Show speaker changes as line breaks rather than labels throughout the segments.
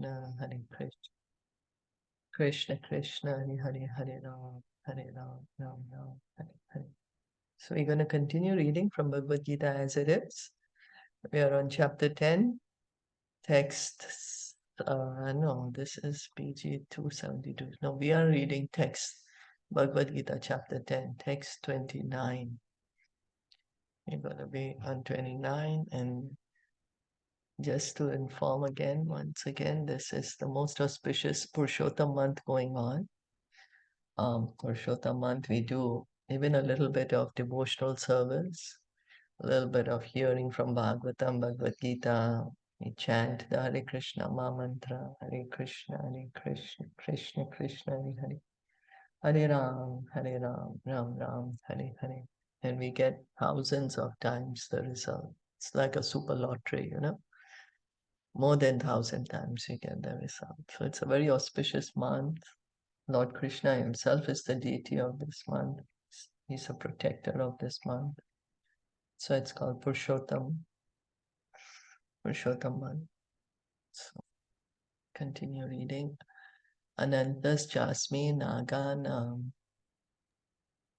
Krishna, Hare Krishna, Krishna Krishna, Hare Hare, Hare Ram, Ram Ram, Hare Hare. So we're going to continue reading from Bhagavad Gita as it is. We are on chapter 10, text, no, this is PG 272. No, we are reading text, Bhagavad Gita chapter 10, text 29. We're going to be on 29, and just to inform again, once again, this is the most auspicious Purushottam month going on. Purushottam month, we do even a little bit of devotional service, a little bit of hearing from Bhagavatam, Bhagavad Gita. We chant the Hare Krishna Ma mantra, Hare Krishna, Krishna Krishna, Hare Hare, Hare Ram, Ram Ram, Hare Hare. And we get thousands of times the result. It's like a super lottery, you know. More than 1,000 times we get the result. So it's a very auspicious month. Lord Krishna himself is the deity of this month. He's a protector of this month. So it's called Purushottam month. So continue reading. Anantas Jasmi Naganam.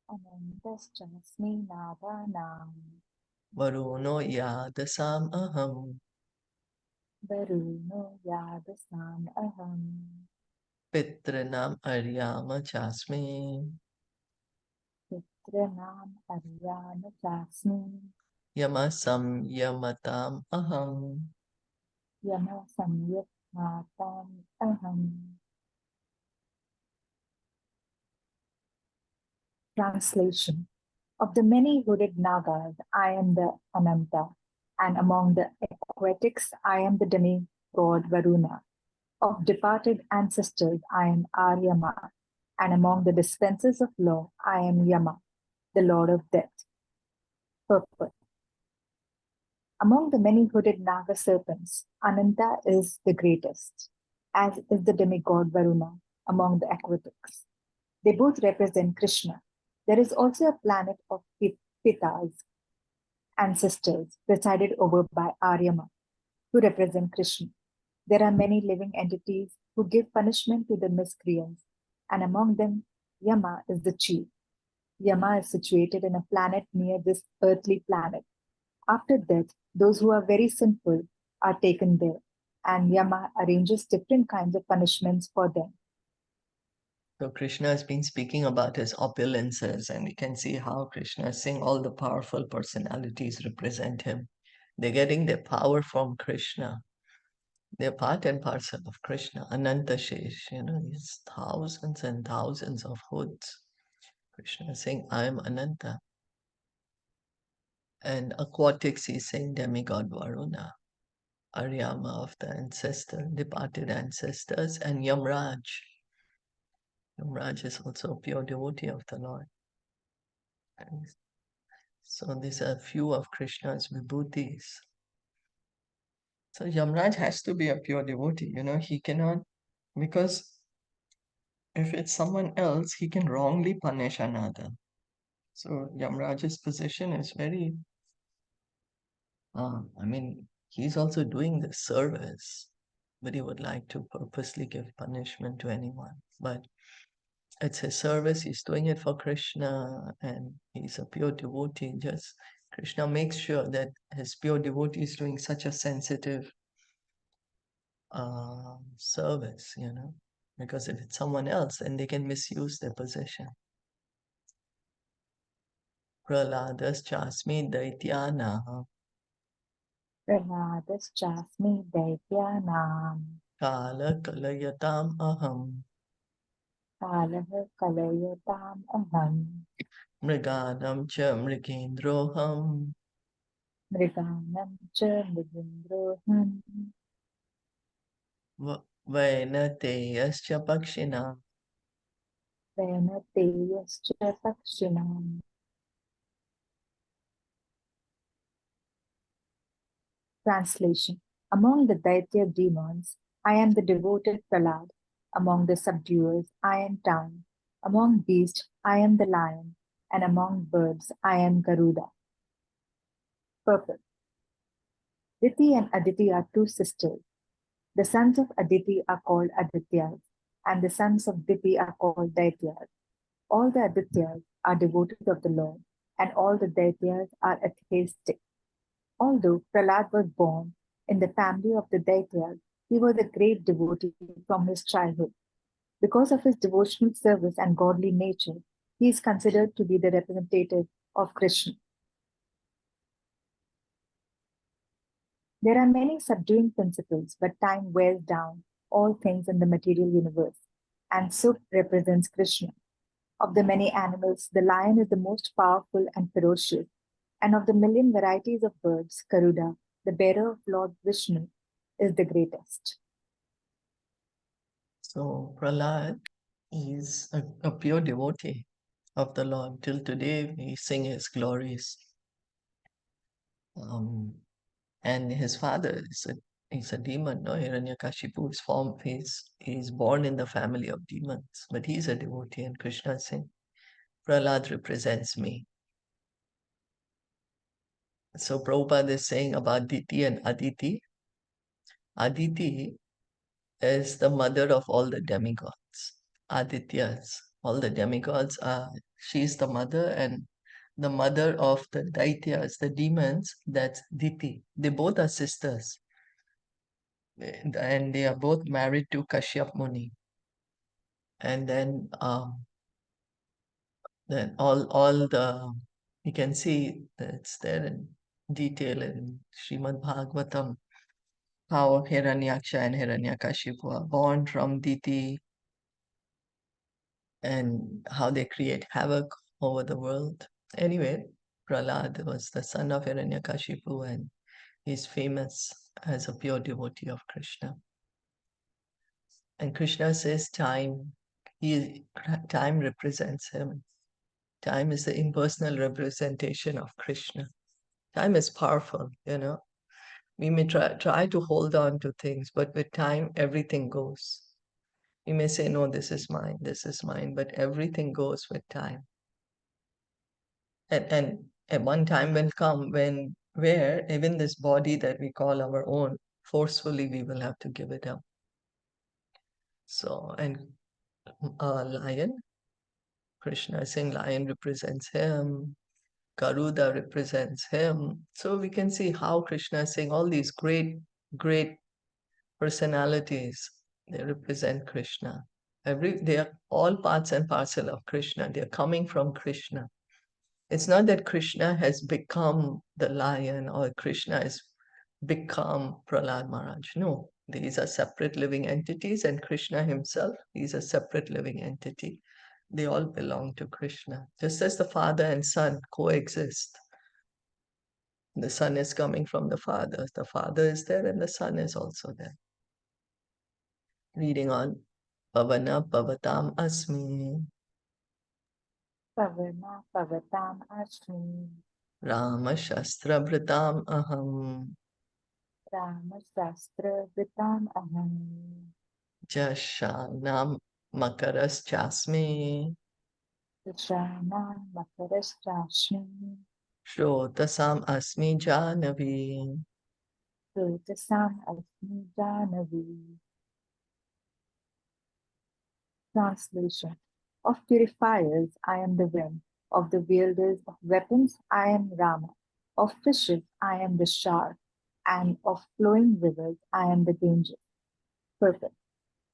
Anantas Jasmi Naganam.
Varuno Yadasam Aham.
Varuno Yadasam Aham.
Pitranam Aryama Jasmi.
Pitranam Aryama Jasmi.
Yama Samyamatam Aham.
Yama Samyamatam Aham. Translation. Of the many hooded Nagas, I am the Ananta, and among the aquatics, I am the demigod Varuna. Of departed ancestors, I am Aryama, and among the dispensers of law, I am Yama, the lord of death. Purport. Among the many hooded Naga serpents, Ananta is the greatest, as is the demigod Varuna among the aquatics. They both represent Krishna. There is also a planet of Pitas, ancestors, presided over by Aryama, who represent Krishna. There are many living entities who give punishment to the miscreants, and among them, Yama is the chief. Yama is situated in a planet near this earthly planet. After death, those who are very sinful are taken there, and Yama arranges different kinds of punishments for them.
So Krishna has been speaking about his opulences, and we can see how Krishna is saying all the powerful personalities represent him. They're getting their power from Krishna. They're part and parcel of Krishna. Ananta Shesh, he's thousands and thousands of hoods. Krishna is saying, I am Ananta. And aquatics, he's saying demigod Varuna, Aryama of the ancestor, departed ancestors, and Yamraj. Yamraj is also a pure devotee of the Lord. And so these are a few of Krishna's vibhutis. So Yamraj has to be a pure devotee, he cannot, because if it's someone else, he can wrongly punish another. So Yamraj's position is very, he's also doing the service, but he would like to purposely give punishment to anyone. But it's his service, he's doing it for Krishna, and he's a pure devotee. Just Krishna makes sure that his pure devotee is doing such a sensitive service, because if it's someone else, then they can misuse their position. Praladas Chasmi Daityana.
Praladas Chasmi Daityanam.
Kala Kalayatam Aham.
Kalaha Kalayatam Aham.
Mriganam Cha Mrigendroham.
Mriganam Cha Mrigindroham.
Vainateyascha Pakshina.
Vainateyascha Pakshinam. Translation. Among the Daitya demons, I am the devoted Prahlad. Among the subduers, I am Town. Among beasts, I am the lion. And among birds, I am Garuda. Purpose. Diti and Aditi are two sisters. The sons of Aditi are called Adityas, and the sons of Dipi are called Daityas. All the Adityas are devotees of the Lord, and all the Daityas are atheistic. Although Prahlad was born in the family of the Daityas, he was a great devotee from his childhood. Because of his devotional service and godly nature, he is considered to be the representative of Krishna. There are many subduing principles, but time wears down all things in the material universe, and Suk represents Krishna. Of the many animals, the lion is the most powerful and ferocious, and of the million varieties of birds, Garuda, the bearer of Lord Vishnu, is the greatest.
So Prahlad is a pure devotee of the Lord. Till today, we sing his glories. And his father is a demon, no? Hiranyakashipu he's born in the family of demons, but he's a devotee, and Krishna is saying, Prahlad represents me. So Prabhupada is saying about Diti and Aditi. Aditi is the mother of all the demigods. Adityas, all the demigods are, she's the mother, and the mother of the Daityas, the demons, that's Diti. They both are sisters, and they are both married to Kashyap Muni. And then all the, you can see it's there in detail in Srimad Bhagavatam, how Hiranyaksha and Hiranyakashipu are born from Diti, and how they create havoc over the world. Anyway, Prahlad was the son of Hiranyakashipu, and he's famous as a pure devotee of Krishna. And Krishna says time represents him. Time is the impersonal representation of Krishna. Time is powerful, you know. We may try to hold on to things, but with time, everything goes. We may say, no, this is mine, but everything goes with time. And one time will come where even this body that we call our own, forcefully we will have to give it up. So, and a lion, Krishna is saying lion represents him, Garuda represents him. So we can see how Krishna is saying all these great personalities, they represent Krishna. They are all parts and parcel of Krishna. They are coming from Krishna. It's not that Krishna has become the lion or Krishna has become Prahlad Maharaj. No, these are separate living entities, and Krishna himself is a separate living entity. They all belong to Krishna. Just as the father and son coexist. The son is coming from the father is there, and the son is also there. Reading on. Pavana Pavatam Asmi.
Pavarna Pavatam Ashmi,
Rama Shastra Vratam Aham.
Rama Shastra Vitam Aham,
Jashanam Makaras Chasmi.
Vishana Makarashtrashmi,
Shrotasam Asmi Janavi.
Rutasam Asmi Janavi. Translation. Of purifiers, I am the wind. Of the wielders of weapons, I am Rama. Of fishes, I am the shark. And of flowing rivers, I am the danger. Purpose.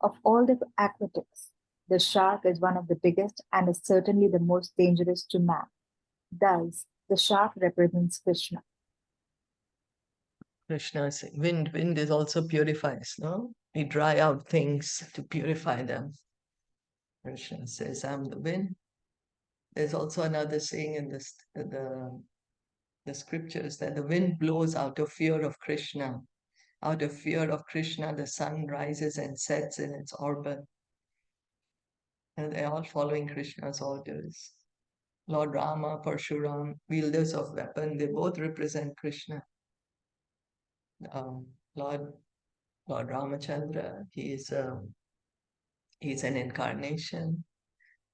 Of all the aquatics, the shark is one of the biggest and is certainly the most dangerous to man. Thus, the shark represents Krishna.
Krishna is saying, wind is also purifies, no? We dry out things to purify them. Krishna says, I'm the wind. There's also another saying in the scriptures that the wind blows out of fear of Krishna. Out of fear of Krishna, the sun rises and sets in its orbit. And they're all following Krishna's orders. Lord Rama, Parshuram, wielders of weapon, they both represent Krishna. Um, Lord Lord Ramachandra, he's an incarnation,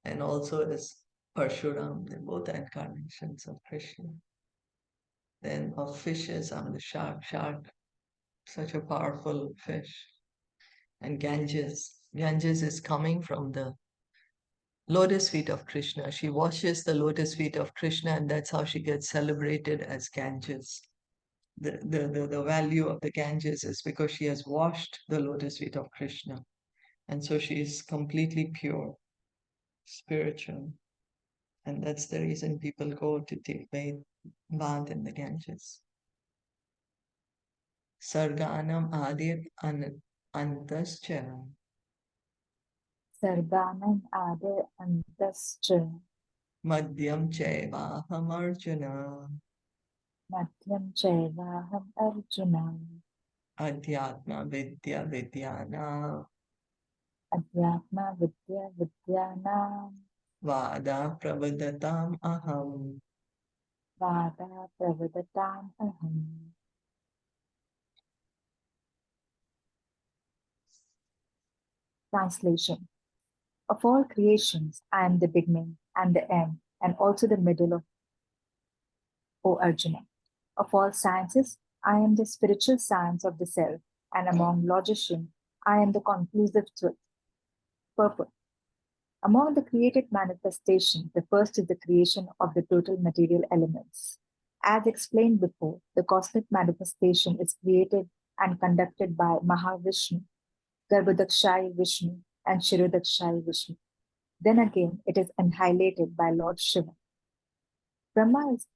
and also is Parshuram. They're both incarnations of Krishna. Then of fishes, I'm the shark. Shark, such a powerful fish. And Ganges is coming from the lotus feet of Krishna. She washes the lotus feet of Krishna, and that's how she gets celebrated as Ganges. The value of the Ganges is because she has washed the lotus feet of Krishna. And so she is completely pure, spiritual. And that's the reason people go to take bath in the Ganges. Sarganam Adir Antascha
Sarganam Ade Antascha
Madhyam Chaivaham Arjuna
Madhyam Chaivaham Arjuna
Adhyatma Vidya Vidyana
Adhyatma Vidya Vidyanam
Vada Pravadatam Aham.
Vada Pravadatam Aham. Translation. Of all creations, I am the beginning and the end, and also the middle of, O Arjuna. Of all sciences, I am the spiritual science of the self, and among logicians, I am the conclusive truth. Purport. Among the created manifestations, the first is the creation of the total material elements. As explained before, the cosmic manifestation is created and conducted by Mahavishnu, Garbhodakshai Vishnu, and Shirodakshai Vishnu. Then again, it is annihilated by Lord Shiva. Brahma is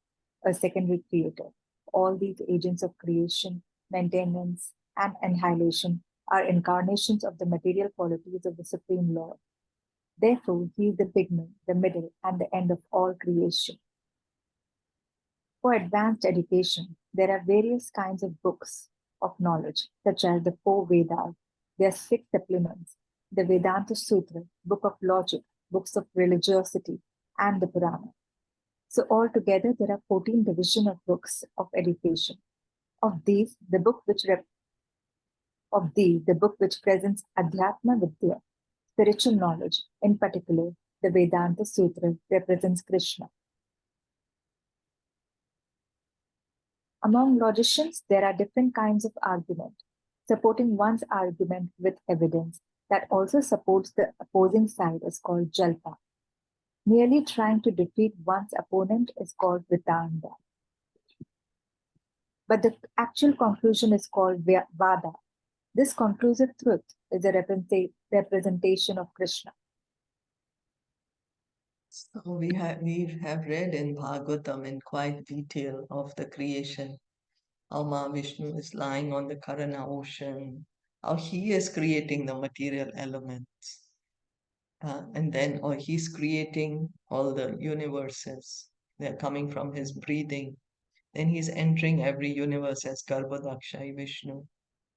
a secondary creator. All these agents of creation, maintenance, and annihilation are incarnations of the material qualities of the Supreme Lord. Therefore, he is the beginning, the middle, and the end of all creation. For advanced education, there are various kinds of books of knowledge, such as the four Vedas, their six supplements, the Vedanta Sutra, book of logic, books of religiosity, and the Purana. So altogether, there are 14 divisions of books of education. Of these, the book which presents Adhyatma Vidya, spiritual knowledge, in particular, the Vedanta Sutra represents Krishna. Among logicians, there are different kinds of argument, supporting one's argument with evidence that also supports the opposing side is called Jalpa. Merely trying to defeat one's opponent is called Vidanda. But the actual conclusion is called Vada. This conclusive truth is a representation of Krishna.
So we have read in Bhagavatam in quite detail of the creation, how Mahavishnu is lying on the Karana ocean, how he is creating the material elements, and then or he's creating all the universes. They're coming from his breathing. Then he's entering every universe as Garbhodakshai Vishnu.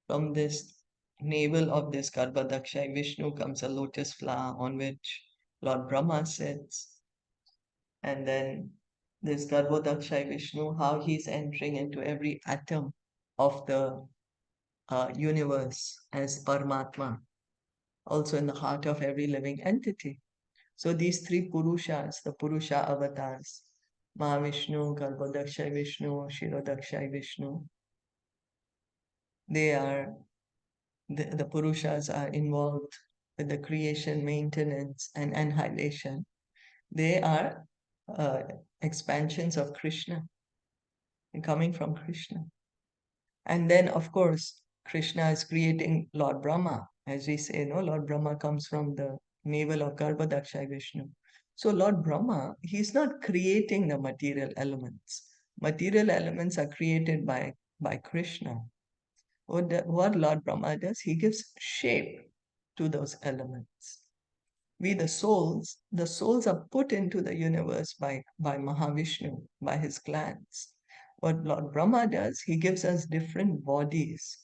From this navel of this Garbhodakshai Vishnu comes a lotus flower on which Lord Brahma sits. And then this Garbhodakshai Vishnu, how he's entering into every atom of the universe as Paramatma, also in the heart of every living entity. So these three Purushas, the Purusha avatars, Mahavishnu, Garbhodakshai Vishnu, Shirodakshai Vishnu, they are the Purushas are involved with the creation, maintenance, and annihilation. They are uh, expansions of Krishna, coming from Krishna. And then, of course, Krishna is creating Lord Brahma. As we say, no, Lord Brahma comes from the navel of Garbhodakshai Vishnu. So Lord Brahma, he's not creating the material elements. Material elements are created by Krishna. What Lord Brahma does, he gives shape to those elements. We, the souls are put into the universe by Mahavishnu, by his glance. What Lord Brahma does, he gives us different bodies,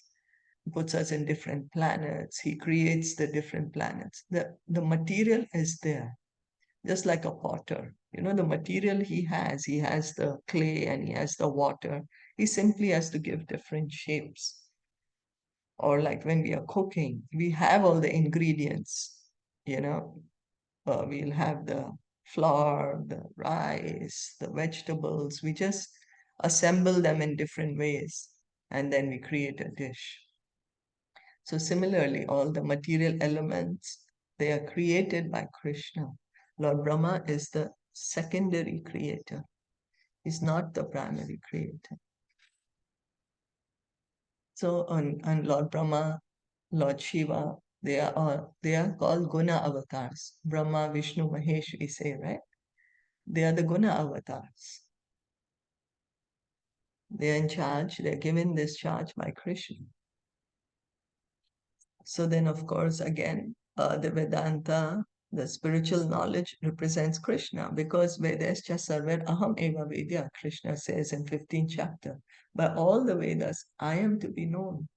puts us in different planets, he creates the different planets. The material is there, just like a potter. You know, the material he has the clay and he has the water. He simply has to give different shapes. Or like when we are cooking, we have all the ingredients, you know, we'll have the flour, the rice, the vegetables. We just assemble them in different ways and then we create a dish. So similarly, all the material elements, they are created by Krishna. Lord Brahma is the secondary creator. He's not the primary creator. So on Lord Brahma, Lord Shiva, they are called Guna avatars. Brahma, Vishnu, Mahesh, we say, right? They are the Guna avatars. They are in charge. They're given this charge by Krishna. So then, of course, again, the Vedanta, the spiritual knowledge represents Krishna, because Vedascha sarver aham eva vedya, Krishna says in 15th chapter. By all the Vedas, I am to be known.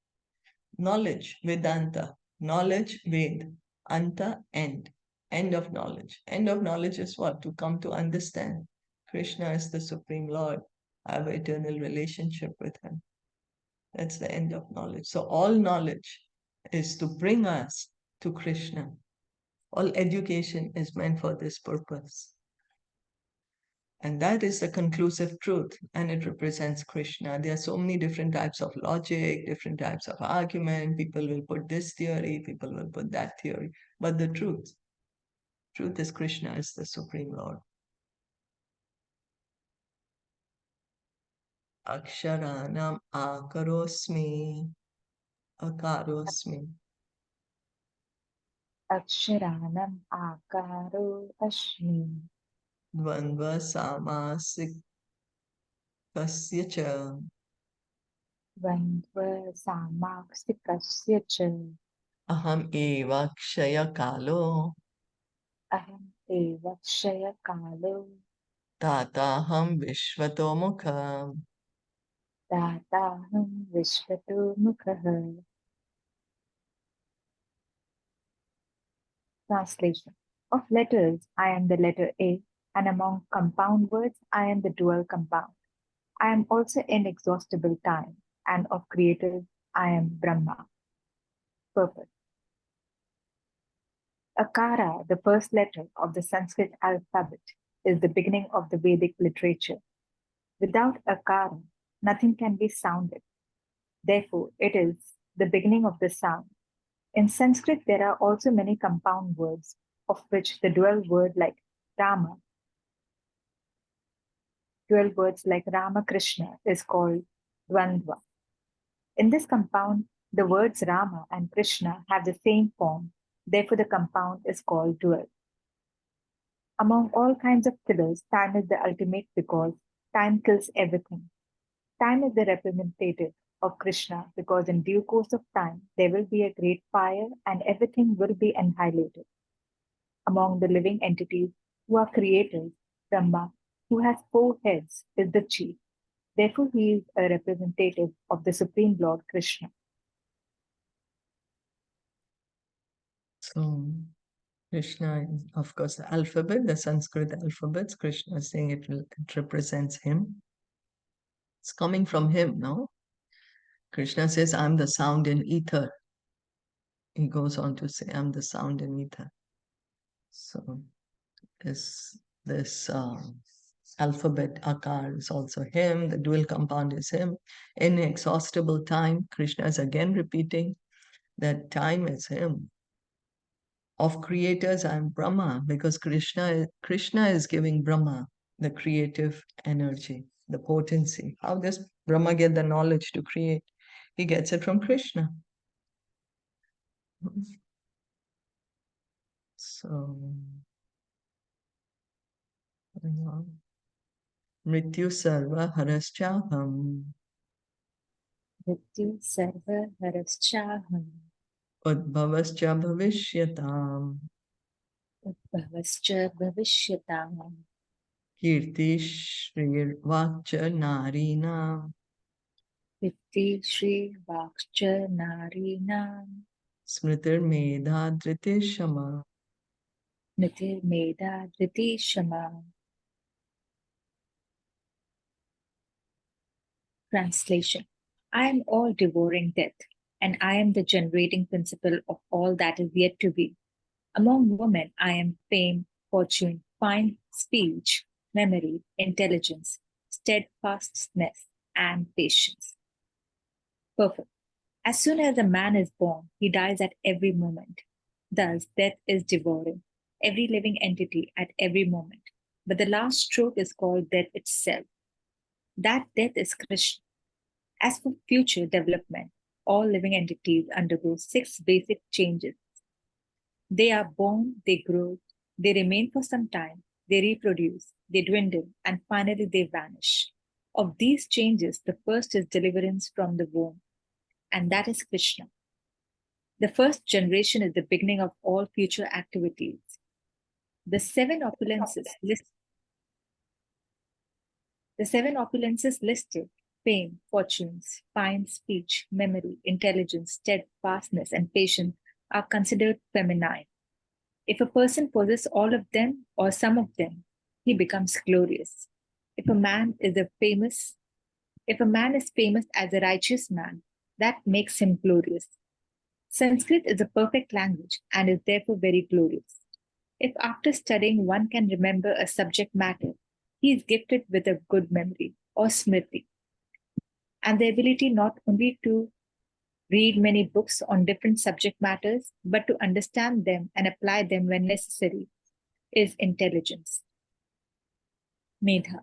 Knowledge, Vedanta, knowledge, Ved, Anta, end. End of knowledge. End of knowledge is what? To come to understand. Krishna is the Supreme Lord. I have an eternal relationship with Him. That's the end of knowledge. So all knowledge is to bring us to Krishna. All education is meant for this purpose. And that is the conclusive truth, and it represents Krishna. There are so many different types of logic, different types of argument. People will put this theory, people will put that theory. But the truth is Krishna is the Supreme Lord. Aksharanam akarosmi, akarosmi.
Aksharanam akaro ashmi.
Dvandva samasik cha.
Vandva samaksikasya cha.
Aham eva kshaya kalo.
Aham eva kshaya kalo.
Tataham vishvato mukha.
Dataham vishvato mukha. Translation. Of letters, I am the letter A, and among compound words, I am the dual compound. I am also inexhaustible time, and of creators, I am Brahma. Purpose. Akara, the first letter of the Sanskrit alphabet, is the beginning of the Vedic literature. Without Akara, nothing can be sounded. Therefore, it is the beginning of the sound. In Sanskrit, there are also many compound words, of which the dual words like Rama Krishna is called Dvandva. In this compound, the words Rama and Krishna have the same form, therefore the compound is called dual. Among all kinds of killers, time is the ultimate because time kills everything. Time is the representative of Krishna because in due course of time, there will be a great fire and everything will be annihilated. Among the living entities who are creators, Brahma, who has 4 heads, is the chief. Therefore, he is a representative of the Supreme Lord Krishna.
So Krishna is, of course, the alphabet, the Sanskrit alphabets. Krishna is saying it represents him. It's coming from him, no? Krishna says, I'm the sound in ether. He goes on to say, I'm the sound in ether. So this alphabet akar is also him. The dual compound is him. Inexhaustible time. Krishna is again repeating that time is him. Of creators, I'm Brahma, because Krishna is giving Brahma the creative energy, the potency. How does Brahma get the knowledge to create? He gets it from Krishna. So, Mrityu sarva haraschaham.
Mrityu sarva haraschaham.
Udbhavascha bhavishyatam.
Udbhavascha bhavishyatam.
Kirti shrir vakcha narina.
Kirti shri vakcha narina.
Smritir medha driti shama.
Nitir meda driti shama. Translation. I am all devouring death, and I am the generating principle of all that is yet to be. Among women, I am fame, fortune, fine speech, memory, intelligence, steadfastness, and patience. Perfect. As soon as a man is born, he dies at every moment. Thus, death is devouring every living entity at every moment. But the last stroke is called death itself. That death is Krishna. As for future development, all living entities undergo six basic changes. They are born, they grow, they remain for some time, they reproduce, they dwindle, and finally they vanish. Of these changes, the first is deliverance from the womb, and that is Krishna. The first generation is the beginning of all future activities. The seven opulences list the seven opulences listed fame, fortunes, fine speech, memory, intelligence, steadfastness, and patience are considered feminine. If a person possesses all of them or some of them, he becomes glorious. If a man is a famous, if a man is famous as a righteous man, that makes him glorious. Sanskrit is a perfect language and is therefore very glorious. If after studying one can remember a subject matter, he is gifted with a good memory or smriti, and the ability not only to read many books on different subject matters, but to understand them and apply them when necessary, is intelligence. Medha,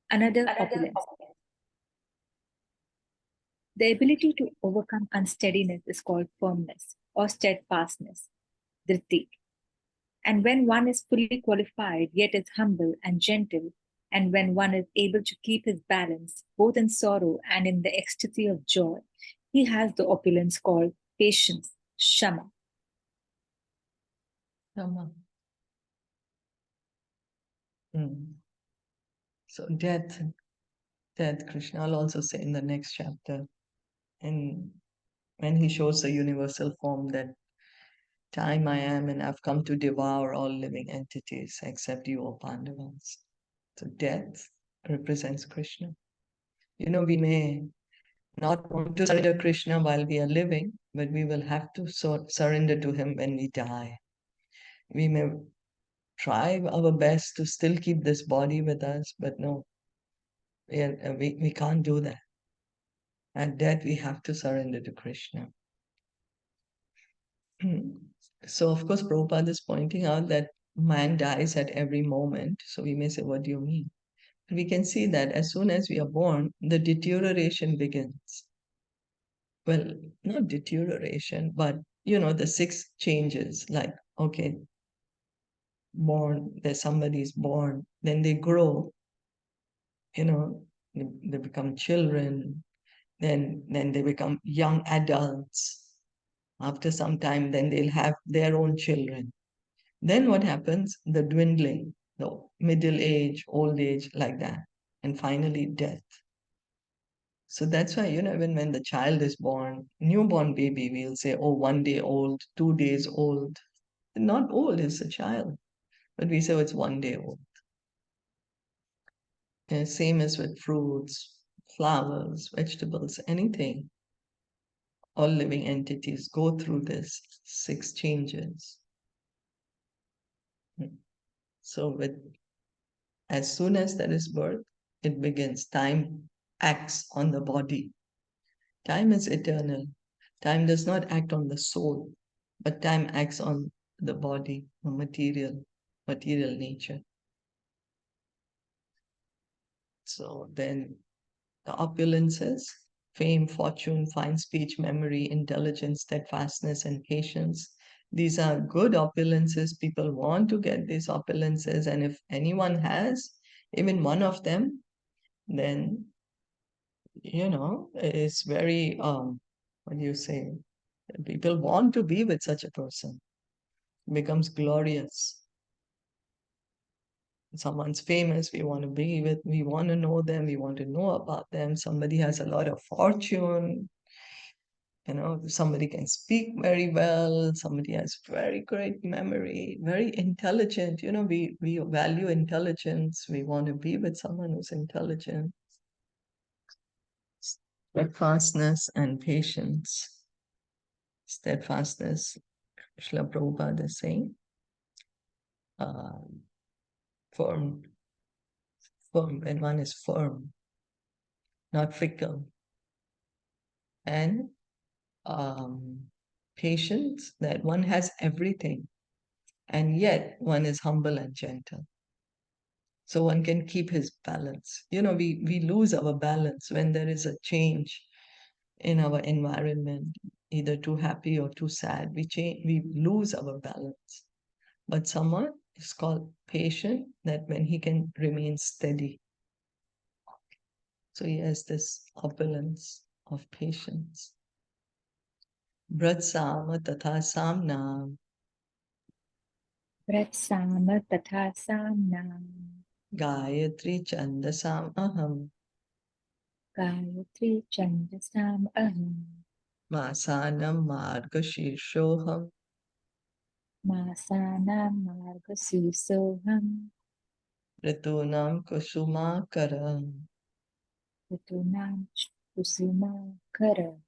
another opulence. The ability to overcome unsteadiness is called firmness or steadfastness, dhriti. And when one is fully qualified, yet is humble and gentle, and when one is able to keep his balance, both in sorrow and in the ecstasy of joy, he has the opulence called patience, shama.
Rama. So death, Krishna will also say in the next chapter, and when he shows the universal form that time I am and I've come to devour all living entities except you, O Pandavas. So death represents Krishna. We may not want to surrender Krishna while we are living, but we will have to surrender to him when we die. We may try our best to still keep this body with us, but no, we can't do that. At death, we have to surrender to Krishna. So, of course, Prabhupada is pointing out that man dies at every moment. So we may say, what do you mean? We can see that as soon as we are born, the deterioration begins. Well, not deterioration, but the six changes. Like, okay, there's somebody's born, then they grow, they become children, then they become young adults. After some time, then they'll have their own children. Then what happens? The dwindling, the middle age, old age, like that. And finally, death. So that's why, even when the child is born, newborn baby, we'll say, oh, 1 day old, 2 days old. Not old, it's a child. But we say, oh, it's 1 day old. And same as with fruits, flowers, vegetables, anything. All living entities go through this six changes. So as soon as there is birth, it begins. Time acts on the body. Time is eternal. Time does not act on the soul, but time acts on the body, the material nature. So then the opulences, fame, fortune, fine speech, memory, intelligence, steadfastness, and patience. These are good opulences. People want to get these opulences, and if anyone has even one of them, then it's very what do you say? People want to be with such a person. It becomes glorious. Someone's famous, we want to be with, we want to know them, we want to know about them. Somebody has a lot of fortune, somebody can speak very well, somebody has very great memory, very intelligent. We value intelligence. We want to be with someone who's intelligent. Steadfastness and patience. Steadfastness, Srila Prabhupada is saying, firm, when one is firm, not fickle. and patience, that one has everything and yet one is humble and gentle. So one can keep his balance. We lose our balance when there is a change in our environment, either too happy or too sad. We lose our balance. But someone is called patient, that when he can remain steady. So he has this opulence of patience. Bratsama tatha samnam,
Pratsama tatha samnam.
Gayatri chandasam aham,
Gayatri chandasam aham.
Masanam margashirshoham,
Masanam margasisoham.
Ritunam kusumakaram.
Ritunam kusumakara.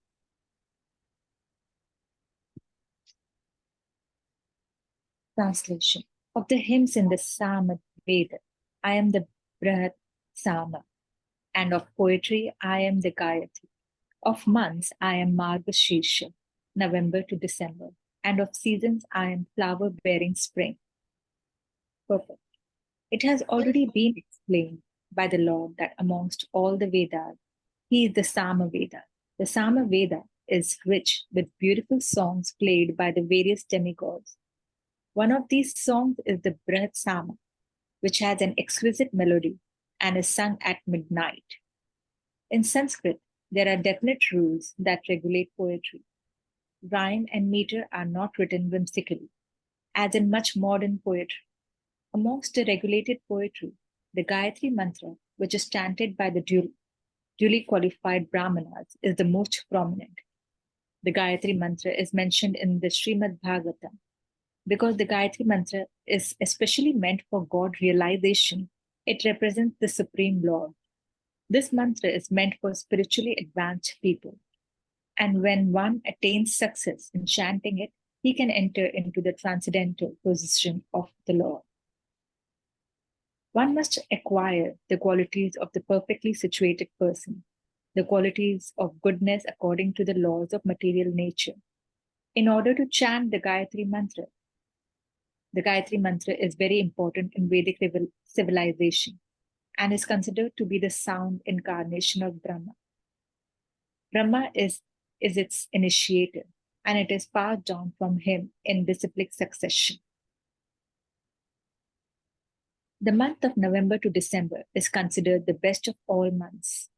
Translation of the hymns in the Sama Veda, I am the Brihat Sama, and of poetry, I am the Gayatri. Of months, I am Margashirsha, November to December, and of seasons, I am flower bearing spring. Perfect. It has already been explained by the Lord that amongst all the Vedas, he is the Sama Veda. The Sama Veda is rich with beautiful songs played by the various demigods. One of these songs is the Brihat Sama, which has an exquisite melody and is sung at midnight. In Sanskrit, there are definite rules that regulate poetry. Rhyme and meter are not written whimsically, as in much modern poetry. Amongst the regulated poetry, the Gayatri Mantra, which is chanted by the duly qualified Brahmanas, is the most prominent. The Gayatri Mantra is mentioned in the Srimad Bhagavatam because the Gayatri Mantra is especially meant for God realization. It represents the Supreme Lord. This mantra is meant for spiritually advanced people. And when one attains success in chanting it, he can enter into the transcendental position of the Lord. One must acquire the qualities of the perfectly situated person, the qualities of goodness according to the laws of material nature. In order to chant the Gayatri Mantra is very important in Vedic civilization and is considered to be the sound incarnation of Brahma. Brahma is its initiator, and it is passed down from him in disciplic succession. The month of November to December is considered the best of all months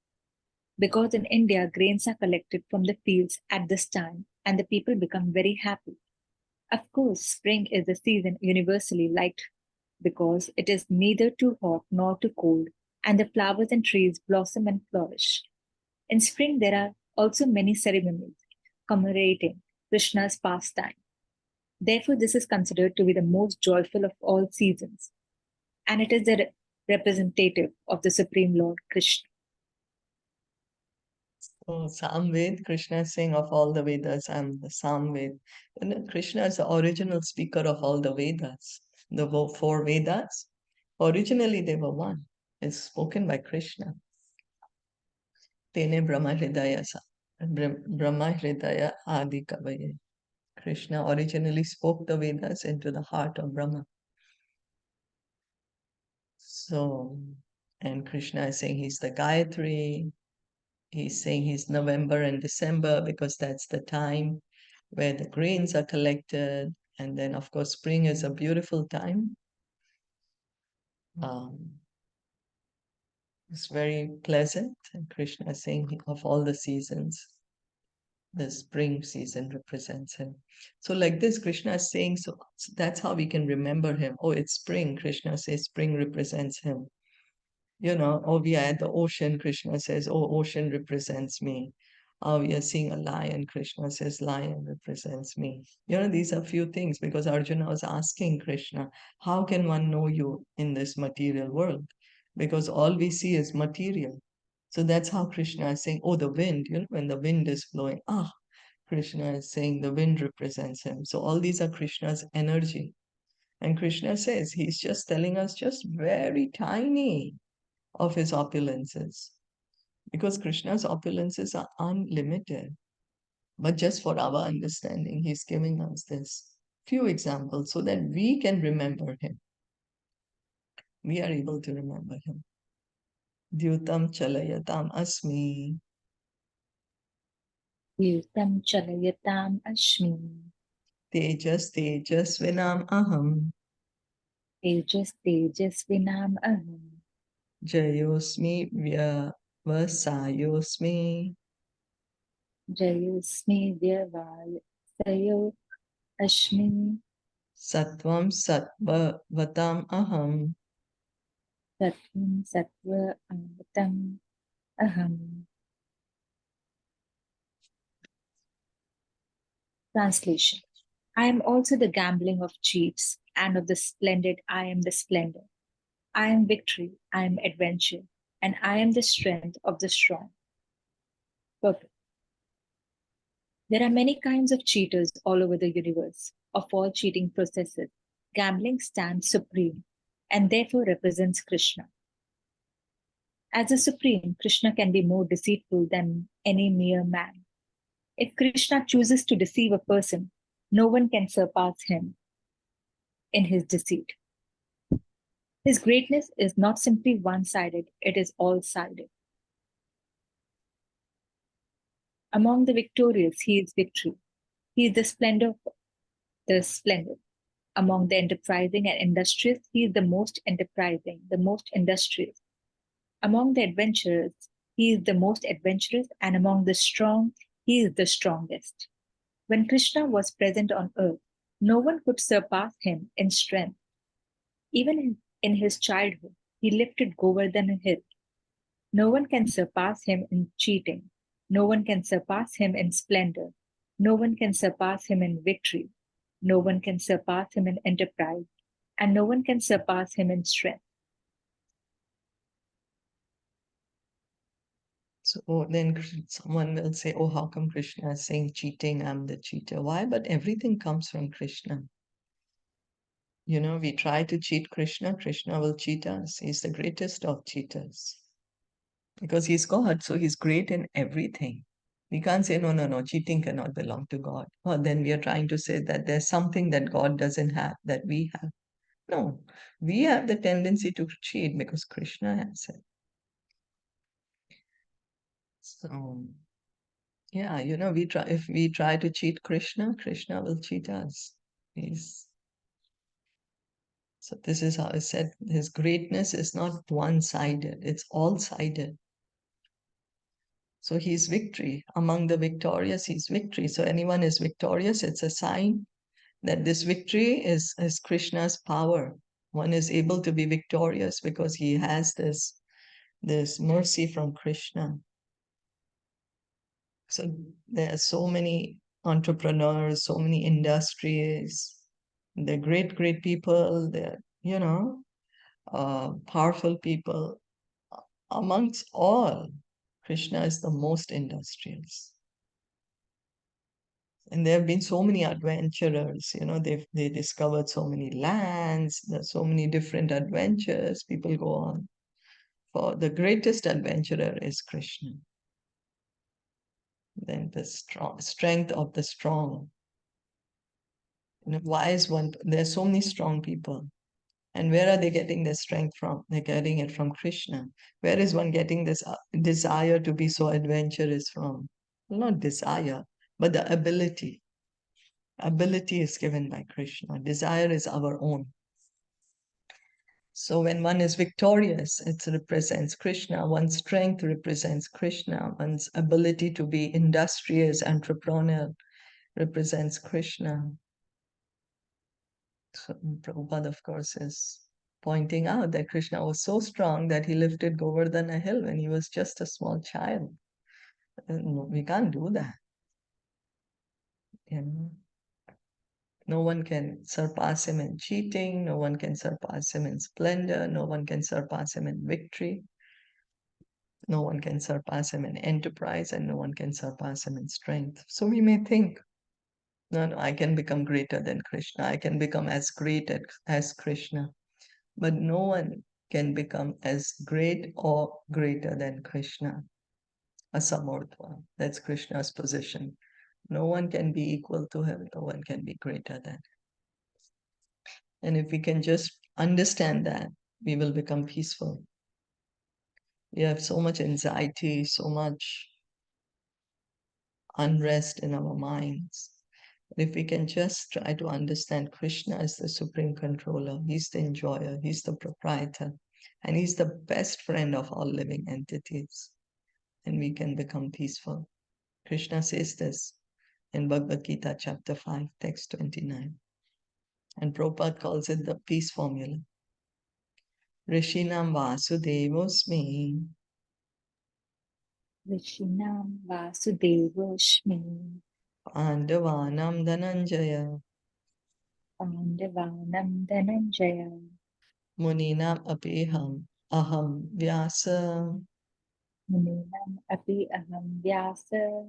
because in India, grains are collected from the fields at this time and the people become very happy. Of course, spring is the season universally liked because it is neither too hot nor too cold, and the flowers and trees blossom and flourish. In spring, there are also many ceremonies commemorating Krishna's pastime. Therefore, this is considered to be the most joyful of all seasons, and it is the representative of the Supreme Lord Krishna.
So Samved, Krishna is saying of all the Vedas, I'm the Samved. Krishna is the original speaker of all the Vedas. The four Vedas, originally they were one. It's spoken by Krishna. Tene Brahma Hridaya Brahma Hridaya Adi Kavaye. Krishna originally spoke the Vedas into the heart of Brahma. So, and Krishna is saying he's the Gayatri. He's saying he's November and December because that's the time where the grains are collected. And then, of course, spring is a beautiful time. It's very pleasant. And Krishna is saying of all the seasons, the spring season represents him. So, like this, Krishna is saying, so that's how we can remember him. Oh, it's spring. Krishna says spring represents him. Oh, we are at the ocean. Krishna says, oh, ocean represents me. Oh, we are seeing a lion. Krishna says, lion represents me. These are few things because Arjuna was asking Krishna, how can one know you in this material world? Because all we see is material. So that's how Krishna is saying, oh, the wind, when the wind is blowing, Krishna is saying the wind represents him. So all these are Krishna's energy. And Krishna says he's just telling us just very tiny of his opulences because Krishna's opulences are unlimited. But just for our understanding, he's giving us this few examples so that we can remember him. We are able to remember him. Dyutam chalayatam asmi.
Yutam chalayatam ashmi.
Tejas tejasvinam aham.
Tejas tejasvinam aham.
Jayosmi vyavasayosmi.
Jayosmi vyavaya sayo ashmi.
Sattvam sattvavatam aham.
Sattvam sattva avatam aham. Translation. I am also the gambling of chiefs, and of the splendid I am the splendor. I am victory, I am adventure, and I am the strength of the strong. Perfect. There are many kinds of cheaters all over the universe. Of all cheating processes, gambling stands supreme and therefore represents Krishna. As a supreme, Krishna can be more deceitful than any mere man. If Krishna chooses to deceive a person, no one can surpass him in his deceit. His greatness is not simply one-sided, it is all-sided. Among the victorious, he is victory. He is the splendor of the splendid. Among the enterprising and industrious, he is the most enterprising, the most industrious. Among the adventurers, he is the most adventurous, and among the strong, he is the strongest. When Krishna was present on earth, no one could surpass him in strength. Even in his childhood, he lifted Govardhana hill. No one can surpass him in cheating. No one can surpass him in splendor. No one can surpass him in victory. No one can surpass him in enterprise. And no one can surpass him in strength.
So then someone will say, oh, how come Krishna is saying cheating? I'm the cheater. Why? But everything comes from Krishna. You know, we try to cheat Krishna, Krishna will cheat us. He's the greatest of cheaters. Because he's God, so he's great in everything. We can't say, no, no, no, cheating cannot belong to God. Or then we are trying to say that there's something that God doesn't have that we have. No, we have the tendency to cheat because Krishna has it. So, yeah, you know, if we try to cheat Krishna, Krishna will cheat us. So this is how I said his greatness is not one-sided, it's all-sided. So he's victory. Among the victorious, he's victory. So anyone is victorious, it's a sign that this victory is Krishna's power. One is able to be victorious because he has this mercy from Krishna. So there are so many entrepreneurs, so many industries. They're great, great people. They're, powerful people. Amongst all, Krishna is the most industrious. And there have been so many adventurers, they discovered so many lands, there's so many different adventures people go on. For the greatest adventurer is Krishna. Then the strength of the strong. Why is one? There's so many strong people. And where are they getting their strength from? They're getting it from Krishna. Where is one getting this desire to be so adventurous from? Well, not desire, but the ability. Ability is given by Krishna. Desire is our own. So when one is victorious, it represents Krishna. One's strength represents Krishna. One's ability to be industrious, entrepreneurial represents Krishna. So Prabhupada, of course, is pointing out that Krishna was so strong that he lifted Govardhana hill when he was just a small child. We can't do that. No one can surpass him in cheating. No one can surpass him in splendor. No one can surpass him in victory. No one can surpass him in enterprise, and no one can surpass him in strength. So we may think, no, I can become greater than Krishna. I can become as great as Krishna. But no one can become as great or greater than Krishna. Asamurtva. That's Krishna's position. No one can be equal to him. No one can be greater than him. And if we can just understand that, we will become peaceful. We have so much anxiety, so much unrest in our minds. If we can just try to understand Krishna as the supreme controller, he's the enjoyer, he's the proprietor, and he's the best friend of all living entities, and we can become peaceful. Krishna says this in Bhagavad Gita, chapter 5, text 29. And Prabhupada calls it the peace formula. Rishinam Vasudevosmi
Vishinam Vasudevashmi
Pandavanam Dhananjaya
Pandavanam Dhananjaya
Muninam Apeham Aham Vyasa
Muninam Api Aham Vyasa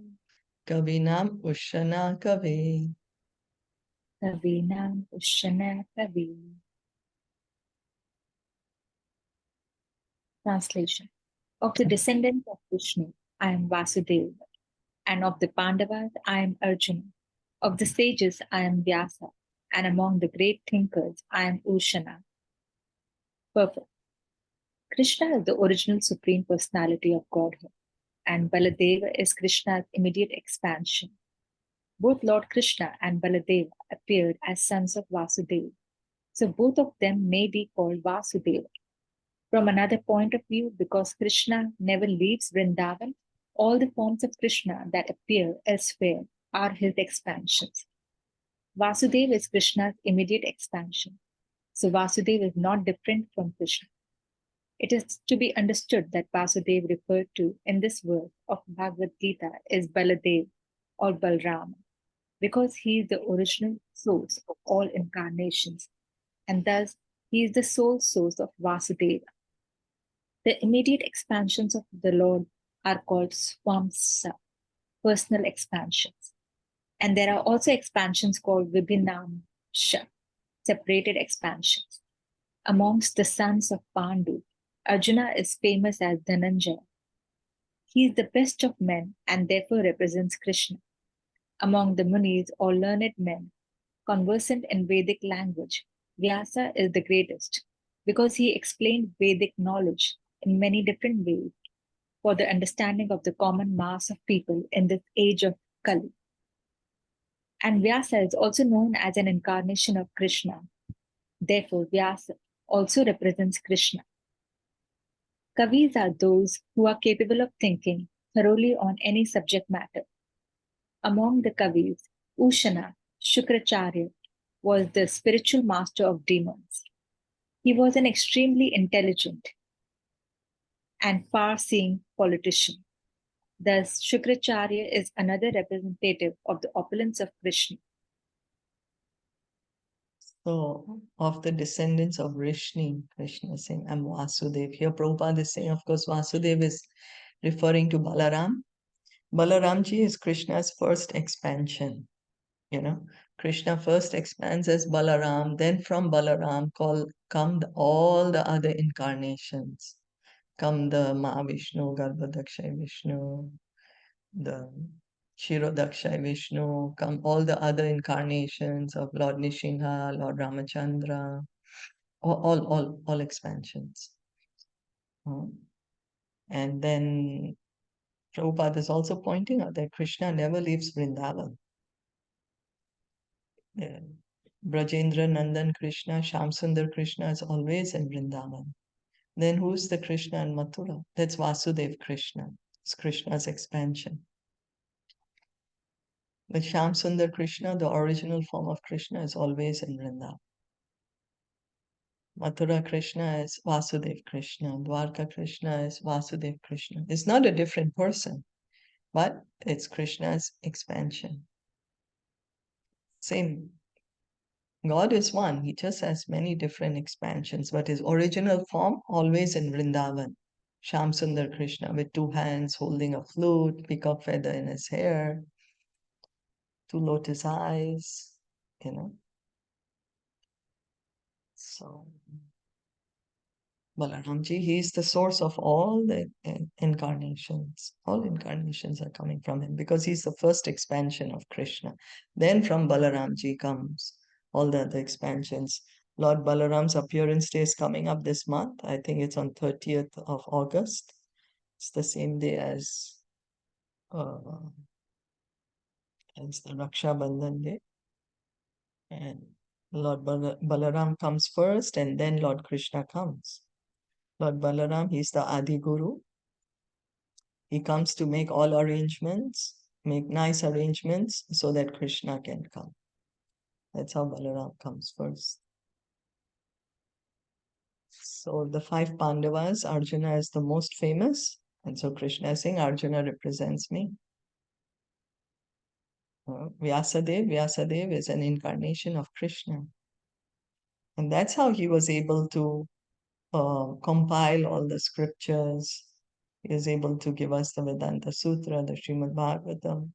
Kavinam Ushana Kave.
Kavinam Ushana Kavi. Translation. Of the descendants of Vishnu, I am Vasudeva, and of the Pandavas, I am Arjuna. Of the sages, I am Vyasa, and among the great thinkers, I am Ushana. Perfect. Krishna is the original Supreme Personality of Godhead, and Baladeva is Krishna's immediate expansion. Both Lord Krishna and Baladeva appeared as sons of Vasudeva, so both of them may be called Vasudeva. From another point of view, because Krishna never leaves Vrindavan, all the forms of Krishna that appear elsewhere are his expansions. Vasudeva is Krishna's immediate expansion, so Vasudeva is not different from Krishna. It is to be understood that Vasudeva referred to in this verse of Bhagavad Gita is Baladev or Balrama, because he is the original source of all incarnations, and thus he is the sole source of Vasudeva. The immediate expansions of the Lord are called Swamsa, personal expansions. And there are also expansions called Vibhinamsha, separated expansions. Amongst the sons of Pandu, Arjuna is famous as Dhananjaya. He is the best of men and therefore represents Krishna. Among the Munis or learned men, conversant in Vedic language, Vyasa is the greatest because he explained Vedic knowledge in many different ways for the understanding of the common mass of people in this age of Kali. And Vyasa is also known as an incarnation of Krishna. Therefore, Vyasa also represents Krishna. Kavis are those who are capable of thinking thoroughly on any subject matter. Among the Kavis, Ushana, Shukracharya, was the spiritual master of demons. He was an extremely intelligent and far-seeing politician. Thus, Shukracharya is another representative of the opulence of Krishna.
So, of the descendants of Rishni, Krishna is saying, I'm Vasudev. Here, Prabhupada is saying, of course, Vasudev is referring to Balaram. Balaramji is Krishna's first expansion. You know, Krishna first expands as Balaram, then from Balaram come all the other incarnations. Come the Mahavishnu, Garbhodakshay Vishnu, the Kshirodakshay Vishnu, come all the other incarnations of Lord Nishinha, Lord Ramachandra, all expansions. And then Prabhupada is also pointing out that Krishna never leaves Vrindavan. Brajendra Nandan Krishna, Shamsundar Krishna is always in Vrindavan. Then who's the Krishna in Mathura? That's Vasudev Krishna. It's Krishna's expansion. But Shamsundar Krishna, the original form of Krishna, is always in Vrindavan. Mathura Krishna is Vasudev Krishna. Dwarka Krishna is Vasudev Krishna. It's not a different person, but it's Krishna's expansion. Same. God is one. He just has many different expansions, but his original form always in Vrindavan. Shamsundar Krishna with two hands holding a flute, peacock feather in his hair, two lotus eyes, you know. So Balaramji, he is the source of all the incarnations. All incarnations are coming from him because he's the first expansion of Krishna. Then from Balaramji comes all the other expansions. Lord Balaram's appearance day is coming up this month. I think it's on 30th of August. It's the same day uh, as the Raksha Bandhan day. And Lord Balaram comes first, and then Lord Krishna comes. Lord Balaram, he's the Adi Guru. He comes to make all arrangements, make nice arrangements so that Krishna can come. That's how Balaram comes first. So the five Pandavas, Arjuna is the most famous. And so Krishna is saying, Arjuna represents me. Vyasadev is an incarnation of Krishna. And that's how he was able to compile all the scriptures. He is able to give us the Vedanta Sutra, the Srimad Bhagavatam,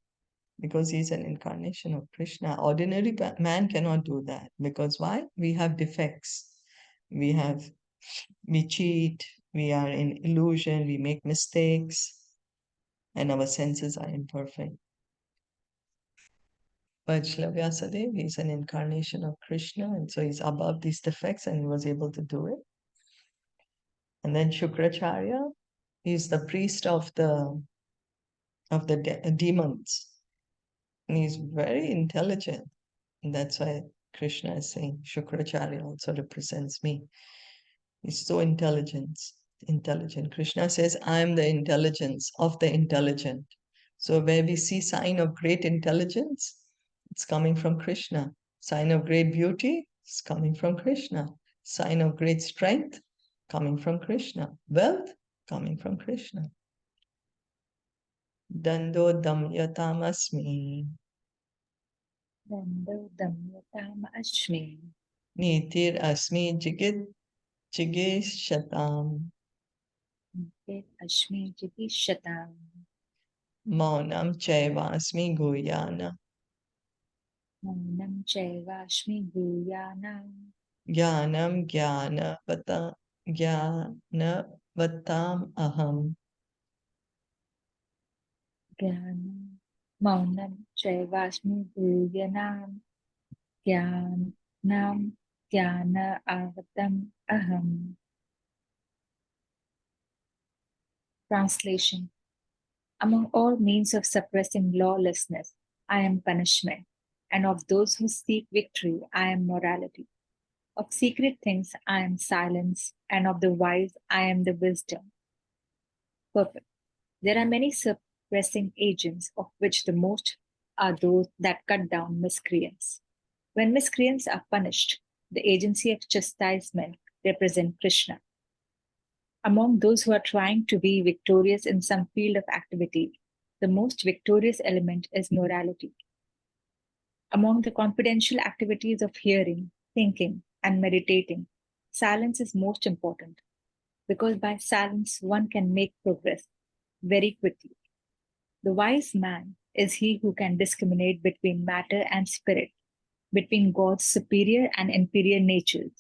because he's an incarnation of Krishna. Ordinary man cannot do that. Because why? We have defects. We cheat, we are in illusion, we make mistakes, and our senses are imperfect. But Srila Vyasadeva, he's an incarnation of Krishna, and so he's above these defects and he was able to do it. And then Shukracharya, he's the priest of the demons. And he's very intelligent. And that's why Krishna is saying Shukracharya also represents me. He's so intelligent. Krishna says, I am the intelligence of the intelligent. So where we see sign of great intelligence, it's coming from Krishna. Sign of great beauty, it's coming from Krishna. Sign of great strength, coming from Krishna. Wealth, coming from Krishna. Dando damyatam asmi.
Dando damyatam ashmi.
Nitir asmi jigishatam.
Nitir ashmi jigishatam.
Maunam chaivasmi guyana.
Maunam chaivashmi guyana.
Jnanam jnanavatam aham.
Jnanam maunam chaivashmi guyanam. Jnanam jnana avatam aham. Translation. Among all means of suppressing lawlessness, I am punishment, and of those who seek victory, I am morality. Of secret things, I am silence, and of the wise, I am the wisdom. Perfect. There are many suppressing agents, of which the most are those that cut down miscreants. When miscreants are punished, the agency of chastisement represents Krishna. Among those who are trying to be victorious in some field of activity, the most victorious element is morality. Among the confidential activities of hearing, thinking, and meditating, silence is most important because by silence one can make progress very quickly. The wise man is he who can discriminate between matter and spirit, between God's superior and inferior natures.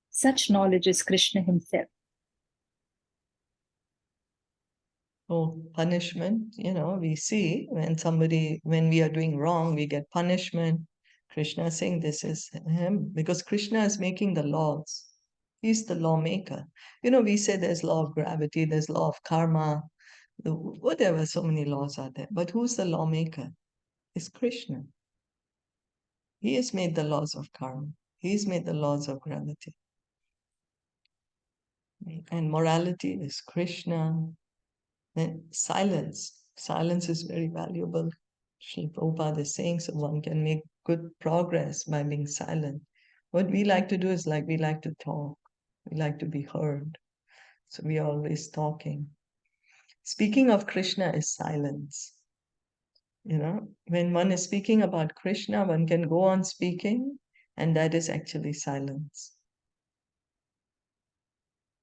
Such knowledge is Krishna himself.
Oh, punishment, we see when we are doing wrong, we get punishment. Krishna is saying this is him because Krishna is making the laws. He's the lawmaker. We say there's law of gravity, there's law of karma, whatever, so many laws are there. But who's the lawmaker? It's Krishna. He has made the laws of karma. He's made the laws of gravity. And morality is Krishna. Then silence. Silence is very valuable. Srila Prabhupada is saying so one can make good progress by being silent. What we like to do is we like to talk. We like to be heard. So we are always talking. Speaking of Krishna is silence. When one is speaking about Krishna, one can go on speaking, and that is actually silence.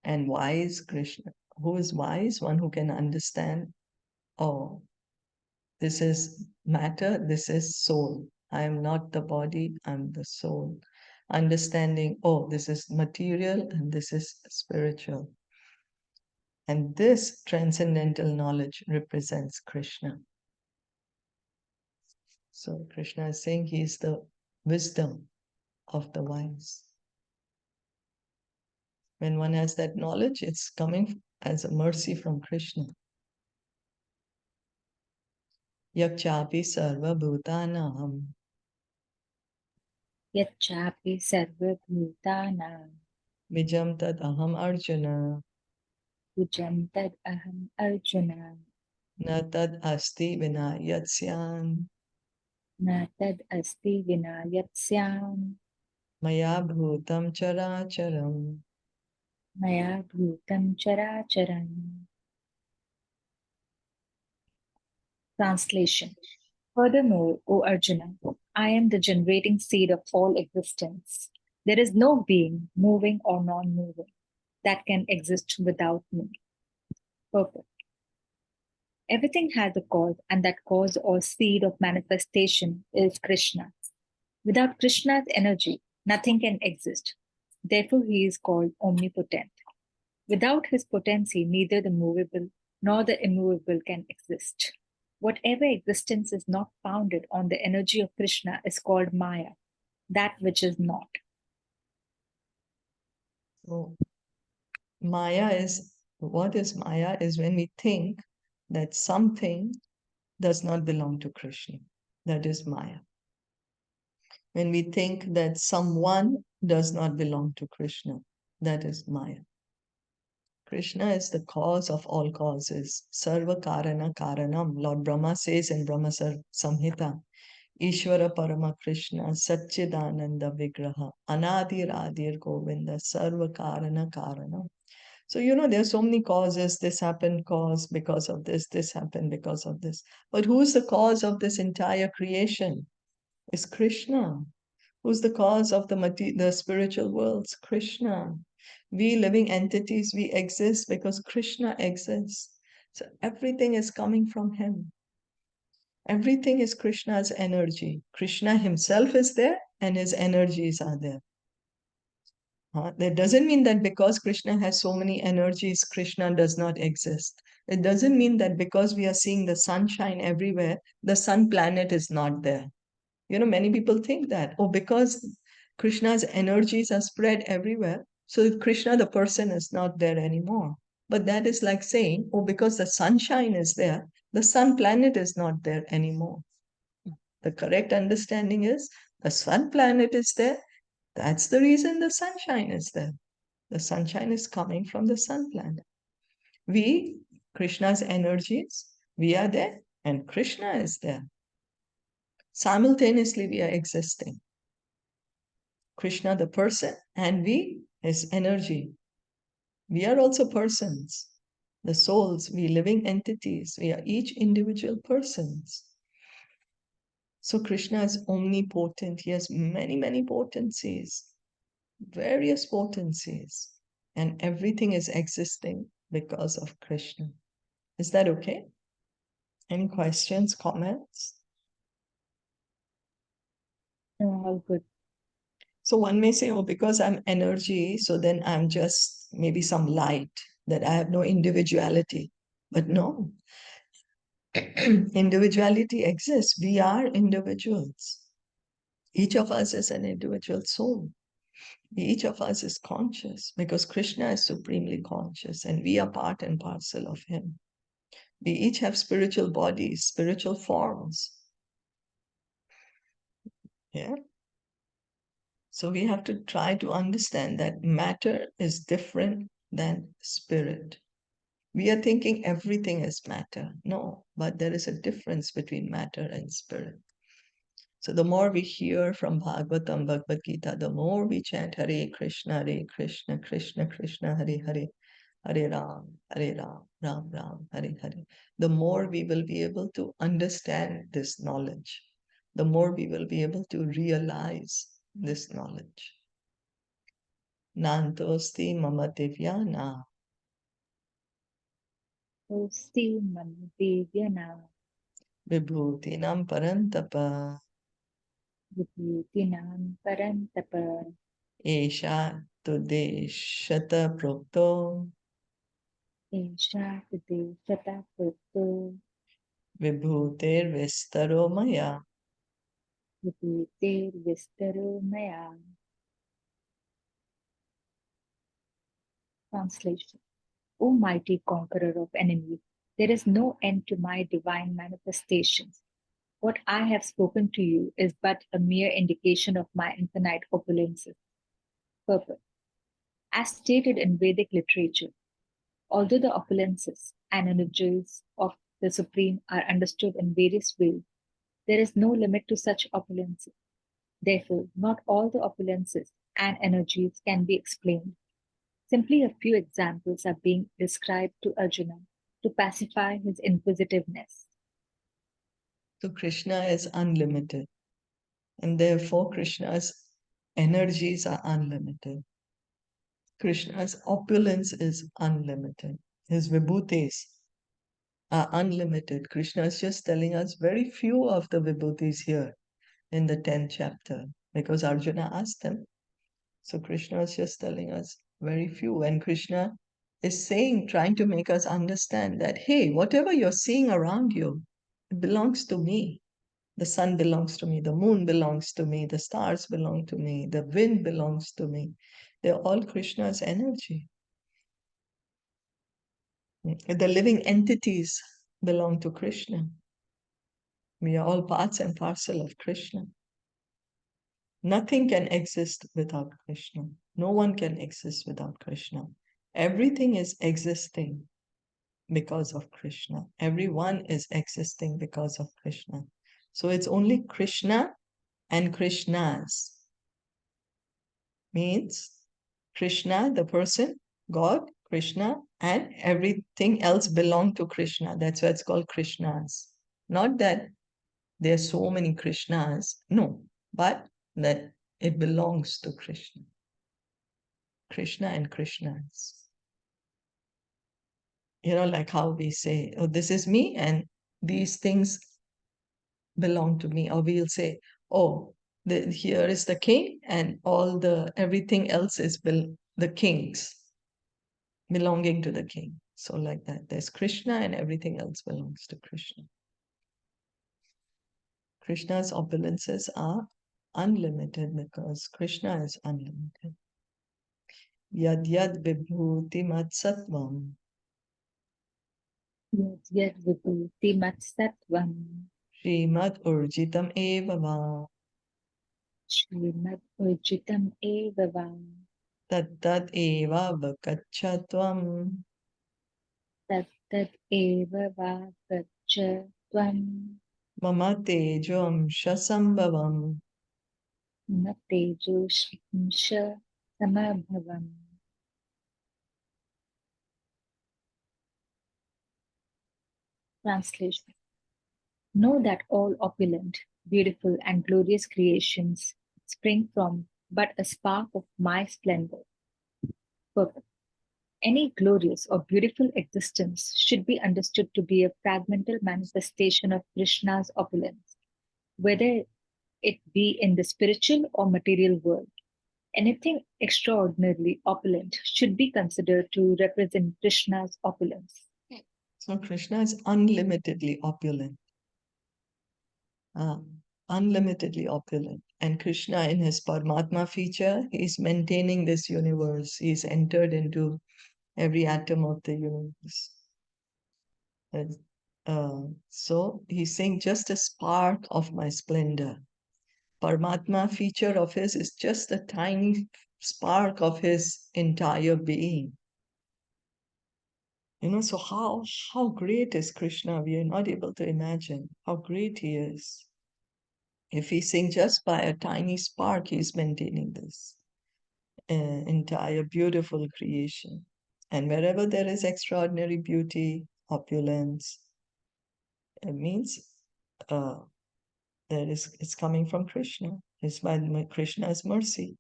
And wise Krishna. Who is wise? One who can understand, oh, this is matter, this is soul. I am not the body, I'm the soul. understanding, oh, this is material and this is spiritual. And this transcendental knowledge represents Krishna. So Krishna is saying he is the wisdom of the wise. When one has that knowledge, it's coming as a mercy from Krishna. Yakchapi sarva bhutanam
Yachapi sarvabhutanam
vijam tad aham arjuna
pujam tad aham arjuna
na tad asti vina yatsyan
na tad asti vina yatsyam
maya bhutam characharam.
maya bhutam characharam. Translation. Furthermore, O Arjuna, I am the generating seed of all existence. There is no being, moving or non-moving, that can exist without me. Purport. Everything has a cause, and that cause or seed of manifestation is Krishna. Without Krishna's energy, nothing can exist. Therefore, he is called omnipotent. Without his potency, neither the movable nor the immovable can exist. Whatever existence is not founded on the energy of Krishna is called Maya, that which is not.
So Maya is, what is Maya is when we think that something does not belong to Krishna. That is Maya. When we think that someone does not belong to Krishna, that is Maya. Krishna is the cause of all causes. Sarva Karana Karanam. Lord Brahma says in Brahma Samhita, Ishvara Parama Krishna Satchidananda Vigraha Anadir Adir Govinda Sarva Karana Karanam. So, there are so many causes. This happened because of this happened because of this. But who's the cause of this entire creation? Is Krishna. Who's the cause of the spiritual worlds? Krishna. We living entities, we exist because Krishna exists. So everything is coming from him. Everything is Krishna's energy. Krishna himself is there and his energies are there. That doesn't mean that because Krishna has so many energies, Krishna does not exist. It doesn't mean that because we are seeing the sunshine everywhere, the sun planet is not there. Many people think that, oh, because Krishna's energies are spread everywhere, so Krishna, the person, is not there anymore. But that is like saying, oh, because the sunshine is there, the sun planet is not there anymore. The correct understanding is the sun planet is there. That's the reason the sunshine is there. The sunshine is coming from the sun planet. We, Krishna's energies, we are there and Krishna is there. Simultaneously, we are existing. Krishna, the person, and we, his energy. We are also persons. The souls, we living entities, we are each individual persons. So Krishna is omnipotent. He has many, many potencies, various potencies, and everything is existing because of Krishna. Is that okay? Any questions, comments?
All good.
So one may say, oh, because I'm energy, so then I'm just maybe some light, that I have no individuality. But no, individuality exists. We are individuals. Each of us is an individual soul. Each of us is conscious because Krishna is supremely conscious and we are part and parcel of him. We each have spiritual bodies, spiritual forms. Yeah. So we have to try to understand that matter is different than spirit. We are thinking everything is matter. No, but there is a difference between matter and spirit. So the more we hear from Bhagavatam, Bhagavad Gita, the more we chant Hare Krishna, Krishna Krishna, Hare Hare, Hare Ram, Ram Ram, Hare Hare. The more we will be able to understand this knowledge, the more we will be able to realize this knowledge. Nantosti mama divyana
Osti man divyana
vibhutinam parantapa
Vibhutinam parantapa.
Esha tudeshata prokto
Esha Vide Shata Purto.
vibhutir vistaro maya.
Vibhutir Vistaro Maya. Translation. O mighty conqueror of enemies, there is no end to my divine manifestations. What I have spoken to you is but a mere indication of my infinite opulences. Purpose. As stated in Vedic literature, although the opulences and energies of the Supreme are understood in various ways, there is no limit to such opulences. Therefore, not all the opulences and energies can be explained. Simply a few examples are being described to Arjuna to pacify his inquisitiveness.
So Krishna is unlimited, and therefore Krishna's energies are unlimited. Krishna's opulence is unlimited. His vibhutis are unlimited. Krishna is just telling us very few of the vibhutis here in the 10th chapter because Arjuna asked them. So Krishna is just telling us very few. And Krishna is saying, trying to make us understand that, hey, whatever you're seeing around you, it belongs to me. The sun belongs to me, the moon belongs to me, the stars belong to me, the wind belongs to me. They're all Krishna's energy. The living entities belong to Krishna. We are all parts and parcel of Krishna. Nothing can exist without Krishna. No one can exist without Krishna. Everything is existing because of Krishna. Everyone is existing because of Krishna. So it's only Krishna and Krishnas. Means Krishna, the person, God, Krishna, and everything else belong to Krishna. That's why it's called Krishnas. Not that there are so many Krishnas, no, but that it belongs to Krishna. Krishna and Krishnas. Like how we say, oh, this is me and these things belong to me. Or we'll say, oh, here is the king and everything else is the kings belonging to the king. So like that, there's Krishna and everything else belongs to Krishna. Krishna's opulences are unlimited because Krishna is unlimited. Yad yad vibhuti matsattvam
Yad Yad Vibhuti Matsattvam.
Srimad urjitam eva va
Srimad Urjitam Eva Va.
Tat eva vakachatvam
Tat Tat Eva Va Gaccha Tvam.
Mama tejo amsha sambhavam.
Na Tejo Shrimsha Samabhavam. Translation. Know that all opulent, beautiful, and glorious creations spring from but a spark of my splendor. Purpose. Any glorious or beautiful existence should be understood to be a fragmental manifestation of Krishna's opulence, whether it be in the spiritual or material world. Anything extraordinarily opulent should be considered to represent Krishna's opulence.
So Krishna is unlimitedly opulent. uh, Unlimitedly opulent. And Krishna, in his Paramatma feature, he's maintaining this universe. He's entered into every atom of the universe. And, so he's saying, just a spark of my splendor. Paramatma feature of his is just a tiny spark of his entire being. So how great is Krishna? We are not able to imagine how great he is. If he's saying just by a tiny spark, he's maintaining this entire beautiful creation. And wherever there is extraordinary beauty, opulence, it means uh, it's coming from Krishna. It's by Krishna's mercy.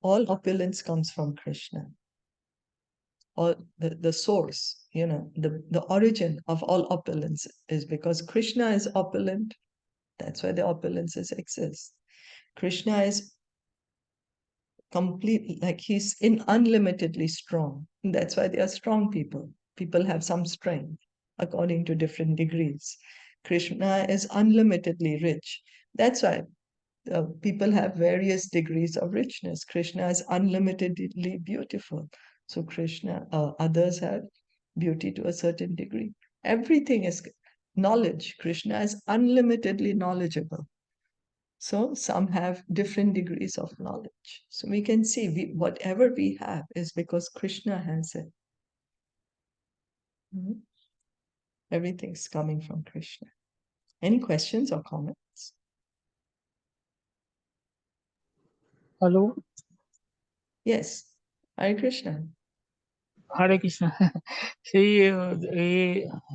All opulence comes from Krishna. All the source, the origin of all opulence is because Krishna is opulent. That's why the opulences exist. Krishna is complete, like he's unlimitedly strong. And that's why they are strong people. People have some strength according to different degrees. Krishna is unlimitedly rich. That's why people have various degrees of richness. Krishna is unlimitedly beautiful. So others have beauty to a certain degree. Everything is knowledge. Krishna is unlimitedly knowledgeable. So some have different degrees of knowledge. So we can see whatever we have is because Krishna has it. Mhm. Everything's coming from Krishna. Any questions or comments?
Hello.
Yes. Hare Krishna.
हरे कृष्ण ये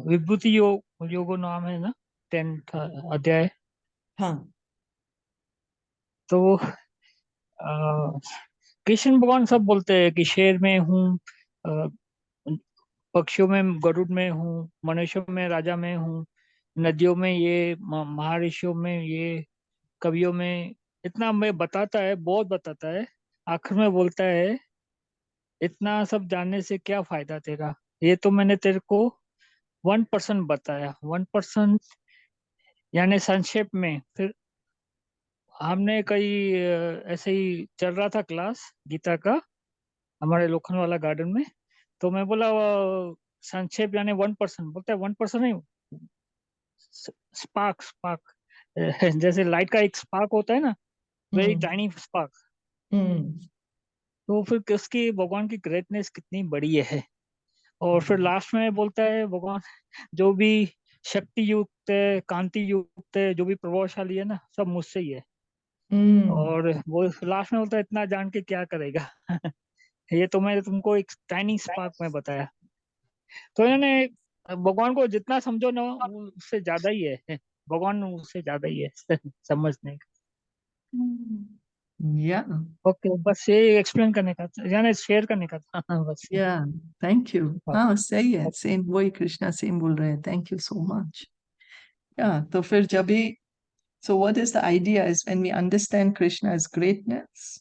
विभूति योगो नाम है ना 10th अध्याय
हाँ
तो कृष्ण भगवान सब बोलते हैं कि शेर में हूँ, पक्षियों में गरुड़ में हूँ, मनुष्यों में राजा में हूँ, नदियों में ये, महर्षियों में ये, कवियों में, इतना मैं बताता है, बहुत बताता है। आखिर में बोलता है इतना सब जानने से क्या फायदा तेरा, ये तो मैंने तेरे को 1% बताया। 1% यानी संक्षेप में। फिर हमने कई ऐसे ही चल रहा था क्लास गीता का हमारे लोखंड वाला गार्डन में, तो मैं बोला संक्षेप यानी 1%, बोलता है 1% नहीं, स्पार्क स्पार्क जैसे लाइट का एक स्पार्क होता है ना, वेरी
हम्म
टाइनी स्पार्क।
हम्म
तो फिर उसकी भगवान की ग्रेटनेस कितनी बड़ी है। और फिर लास्ट में बोलता है भगवान जो भी शक्ति युक्त है, कांति युक्त है, जो भी प्रभावशाली है ना, सब मुझसे ही है।
हम्म
और वो लास्ट में बोलता है इतना जान के क्या करेगा ये तो मैंने तुमको एक टाइनी स्पार्क में बताया। तो इन्होंने भगवान को जितना समझो ना वो उससे ज्यादा ही है, भगवान उससे ज्यादा ही है समझने का।
Yeah,
ओके, बस ये एक्सप्लेन करने का था, यानी शेयर करने का था बस।
yeah. Thank you. हाँ सही है,
ओके,
सेम वही कृष्णा सेम बोल रहे हैं. Thank you so much. Yeah, तो फिर जब भी so what is the idea is when we understand Krishna's greatness,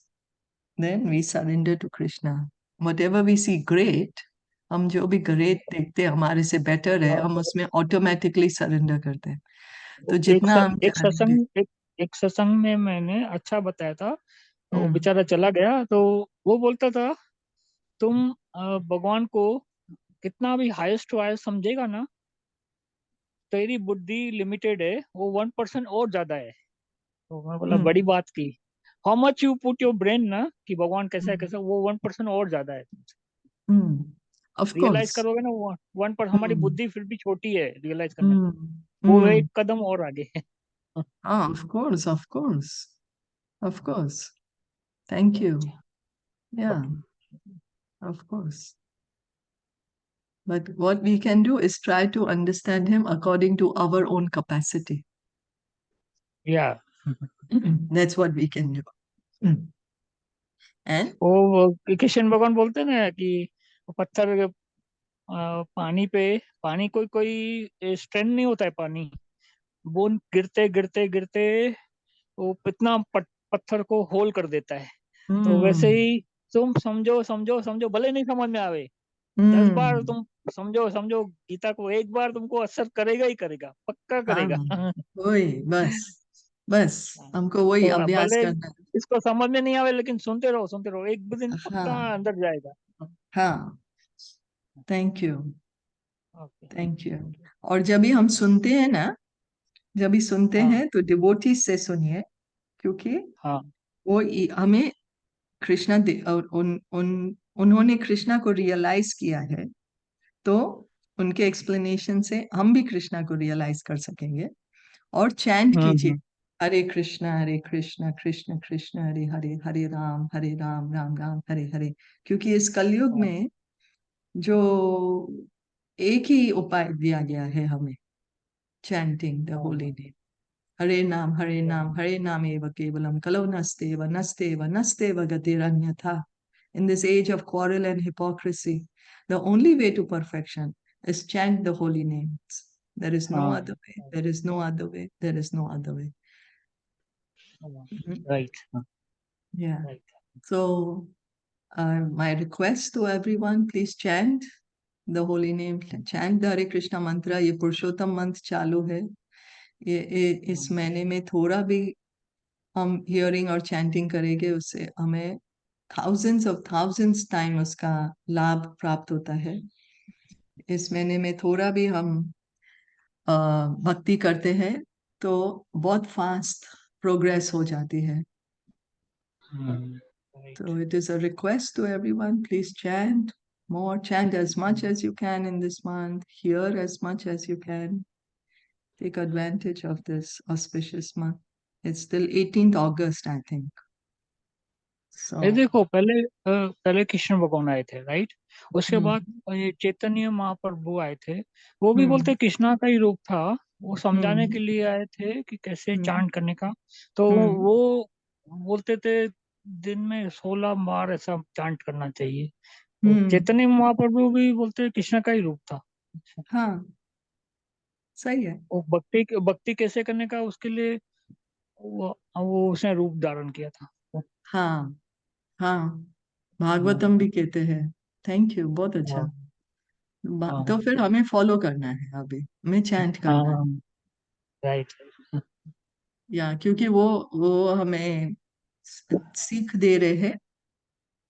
then we surrender to Krishna. Whatever we see great, हम जो भी great देखते हैं हमारे से better है, हम उसमें automatically surrender करते हैं. तो जितना हम
एक
जानेंगे.
एक सत्संग में मैंने अच्छा बताया था, वो
हम्म
बेचारा चला गया, तो वो बोलता था तुम भगवान को कितना भी हाईएस्ट टू हाईएस्ट समझेगा ना, तेरी बुद्धि लिमिटेड है, वो 1% और ज्यादा है। तो मैं बोला बड़ी
हम्म
बात की, how much you put your brain ना कि भगवान कैसा है
हम्म
कैसा, वो 1% और ज्यादा है।
हम्म. Of
realise
course.
करोगे ना, वो 1%, हमारी
हम्म
बुद्धि फिर भी छोटी है रियलाइज करने में,
हम्म
वो एक
हम्म.
कदम और आगे है।
Ah, of course, of course, of course. Thank you. Yeah,
okay,
of course. But what we can do is try to understand him according to our own capacity.
या
That's what we can do. Mm. And
वो कृष्ण भगवान बोलते हैं ना कि वो पत्थर पानी पे, पानी कोई कोई स्ट्रेंथ नहीं होता है पानी, बूंद गिरते गिरते गिरते वो इतना पत्थर को होल कर देता है। तो वैसे
mm,
ही तुम समझो समझो समझो, भले नहीं समझ में आवे, 10 बार
mm,
तुम समझो समझो गीता को, एक बार तुमको असर करेगा ही करेगा, पक्का
हाँ,
करेगा
वही बस बस हमको वही
तो
अभ्यास
भले
करना है.
इसको समझ में नहीं आवे, लेकिन सुनते रहो, एक दिन पक्का
हाँ
अंदर जाएगा।
हाँ. Thank you.
Okay,
thank you.
Thank you.
और जब भी हम सुनते हैं ना, जब भी सुनते
हाँ
हैं तो डिवोटीज से सुनिए, क्योंकि
हाँ
हमें कृष्णा और उन्होंने कृष्णा को रियलाइज किया है, तो उनके एक्सप्लेनेशन से हम भी कृष्णा को रियलाइज कर सकेंगे. और चैंट कीजिए,
हम्म
हरे कृष्णा कृष्ण कृष्ण हरे हरे, हरे राम राम राम हरे हरे. क्योंकि इस कलयुग
हाँ
में जो एक ही उपाय दिया गया है हमें, चैंटिंग द
हाँ
होली नेम. हरे नाम एव केवलम कलौ नस्तेव गतिरन्यथा. In this age of quarrel and hypocrisy, the only way to perfection is chant the holy names. There is no
हाँ,
other way. There is no other way. There is no other way.
right.
Yeah.
Right.
So, my request to everyone, please chant the holy name. Chant the Hare Krishna mantra. ये पुरुषोत्तम मंत्र चालू है. ये इस महीने में थोड़ा भी हम हियरिंग और चैंटिंग करेंगे, उससे हमें thousands टाइम उसका लाभ प्राप्त होता है. इस महीने में थोड़ा भी हम भक्ति करते हैं तो बहुत फास्ट प्रोग्रेस हो जाती है.
Right.
So it is a request to everyone, please chant more, chant as much as you can in this month, hear as much as you can. Take advantage of this auspicious month. It's till 18th August, I think. So,
ये देखो, पहले कृष्ण भगवान आए थे, right. उसके बाद ये चैतन्य महाप्रभु आए थे. वो भी बोलते कृष्णा का ही रूप था. वो समझाने के लिए आए थे कि कैसे चांट करने का. तो वो बोलते थे दिन में 16 बार ऐसा चांट करना चाहिए. तो चैतन्य महाप्रभु भी बोलते कृष्णा का ही रूप था.
हाँ, सही है.
वो भक्ति कैसे करने का, उसके लिए वो उसने रूप धारण किया था.
हाँ, हाँ, भागवतम भी कहते हैं. थैंक यू, बहुत अच्छा. तो फिर हमें फॉलो करना है, अभी हमें चैंट करना है.
राइट.
या क्योंकि वो हमें सीख दे रहे हैं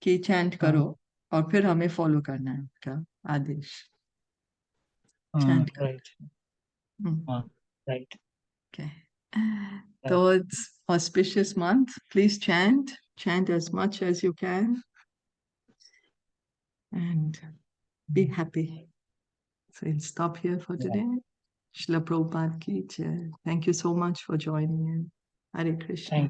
कि चैंट करो और फिर हमें फॉलो करना है उनका आदेश. चैंट करो.
Right. Right.
Okay. So it's auspicious month. Please chant as much as you can and be happy. So we'll stop here for today. Srila Prabhupada ki jai. Thank you so much for joining in. Hare Krishna.